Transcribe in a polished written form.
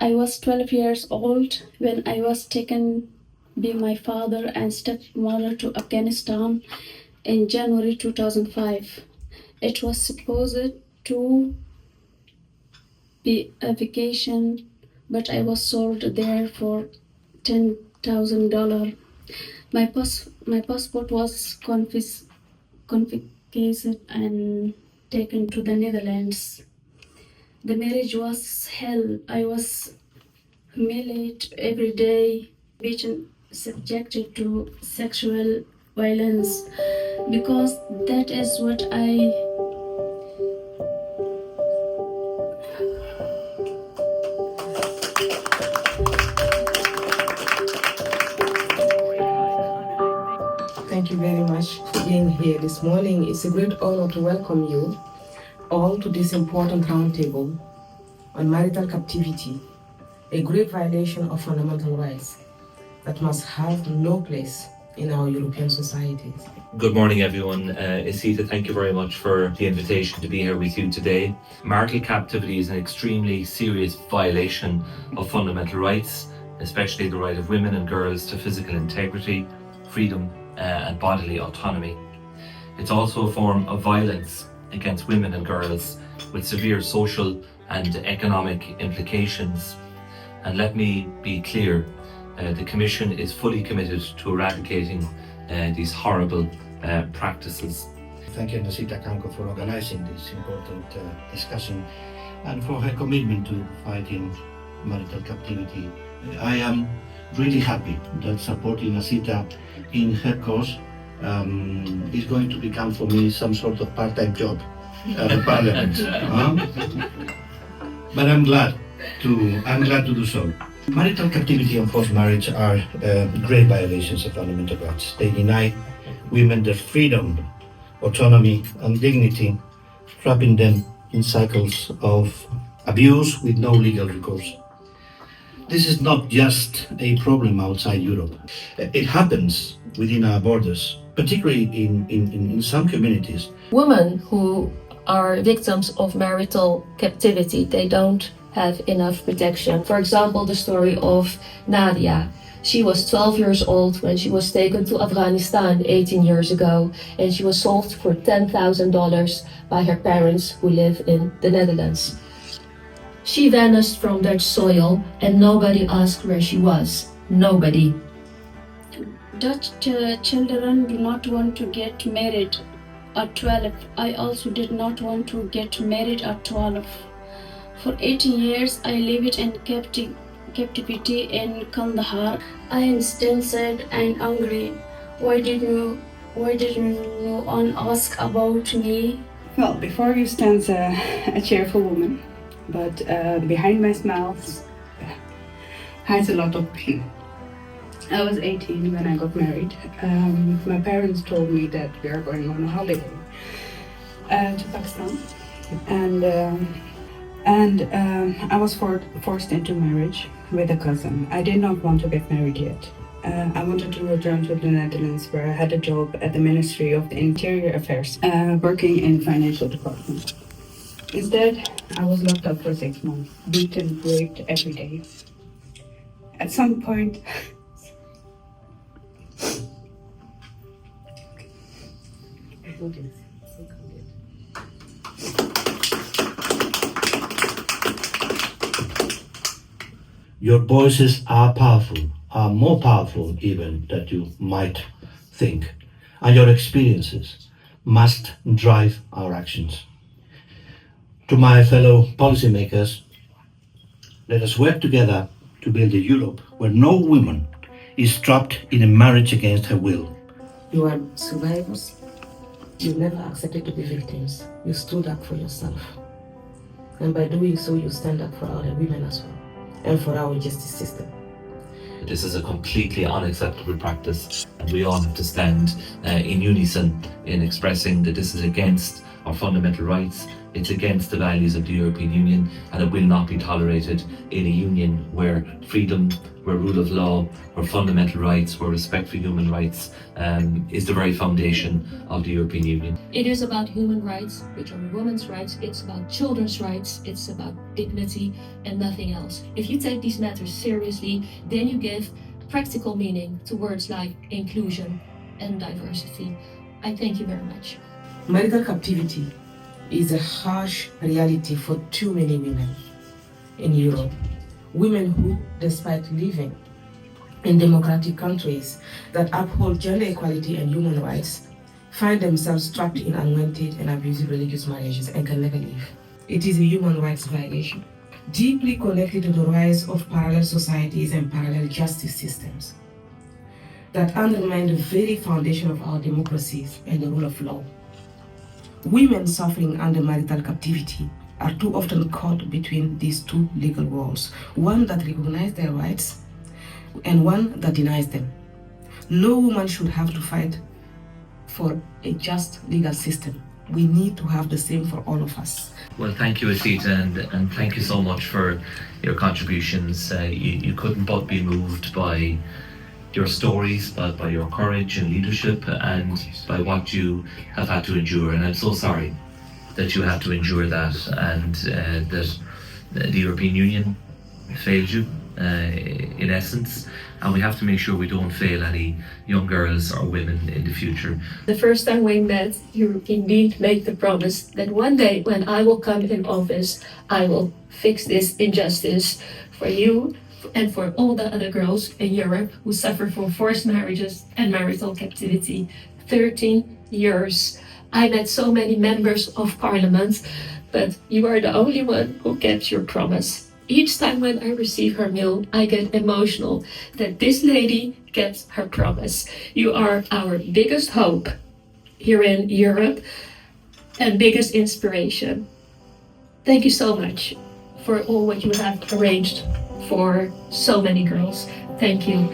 I was 12 years old when I was taken by my father and stepmother to Afghanistan in January 2005. It was supposed to be a vacation, but I was sold there for $10,000. My passport was confiscated and taken to the Netherlands. The marriage was hell. I was humiliated every day, beaten, subjected to sexual violence, because that is what Thank you very much for being here this morning. It's a great honor to welcome you all to this important roundtable on marital captivity, a great violation of fundamental rights that must have no place in our European societies. Good morning, everyone. Isita, thank you very much for the invitation to be here with you today. Marital captivity is an extremely serious violation of fundamental rights, especially the right of women and girls to physical integrity, freedom, and bodily autonomy. It's also a form of violence against women and girls with severe social and economic implications. And let me be clear, the Commission is fully committed to eradicating these horrible practices. Thank you, Nasita Kanko, for organizing this important discussion and for her commitment to fighting marital captivity. I am really happy that supporting Nasita in her cause is going to become for me some sort of part-time job at the Parliament. But I'm glad to do so. Marital captivity and forced marriage are great violations of fundamental rights. They deny women their freedom, autonomy, and dignity, trapping them in cycles of abuse with no legal recourse. This is not just a problem outside Europe. It happens within our borders, particularly in some communities. Women who are victims of marital captivity, they don't have enough protection. For example, the story of Nadia. She was 12 years old when she was taken to Afghanistan 18 years ago, and she was sold for $10,000 by her parents who live in the Netherlands. She vanished from Dutch soil and nobody asked where she was. Nobody. Dutch children do not want to get married at 12. I also did not want to get married at 12. For 18 years, I lived in captivity in Kandahar. I am still sad and angry. Why didn't no one ask about me? Well, before you stands a cheerful woman, but behind my smile hides a lot of pain. I was 18 when I got married. My parents told me that we are going on a holiday to Pakistan, and I was forced into marriage with a cousin. I did not want to get married yet. I wanted to return to the Netherlands, where I had a job at the Ministry of the Interior Affairs, working in financial department. Instead, I was locked up for 6 months, beaten, raped every day. At some point, Your voices are powerful, are more powerful even than you might think, and your experiences must drive our actions. To my fellow policymakers, let us work together to build a Europe where no woman is trapped in a marriage against her will. You are survivors. You never accepted to be victims. You stood up for yourself. And by doing so, you stand up for other women as well, and for our justice system. This is a completely unacceptable practice, and we all have to stand in unison in expressing that this is against our fundamental rights. It's against the values of the European Union, and it will not be tolerated in a union where freedom, where rule of law, where fundamental rights, where respect for human rights is the very foundation of the European Union. It is about human rights, which are women's rights. It's about children's rights. It's about dignity and nothing else. If you take these matters seriously, then you give practical meaning to words like inclusion and diversity. I thank you very much. Marital captivity is a harsh reality for too many women in Europe. Women who, despite living in democratic countries that uphold gender equality and human rights, find themselves trapped in unwanted and abusive religious marriages and can never leave. It is a human rights violation, deeply connected to the rise of parallel societies and parallel justice systems that undermine the very foundation of our democracies and the rule of law. Women suffering under marital captivity are too often caught between these two legal walls, one that recognizes their rights and one that denies them. No woman should have to fight for a just legal system. We need to have the same for all of us. Well, thank you, Asita, and thank you so much for your contributions. You couldn't but be moved by your stories, but by your courage and leadership, and by what you have had to endure. And I'm so sorry that you had to endure that, and that the European Union failed you in essence. And we have to make sure we don't fail any young girls or women in the future. The first time we met, you indeed made the promise that one day when I will come in office, I will fix this injustice for you and for all the other girls in Europe who suffer from forced marriages and marital captivity. 13 years. I met so many members of parliament, but you are the only one who kept your promise. Each time when I receive her mail, I get emotional that this lady kept her promise. You are our biggest hope here in Europe and biggest inspiration. Thank you so much for all what you have arranged for so many girls. Thank you.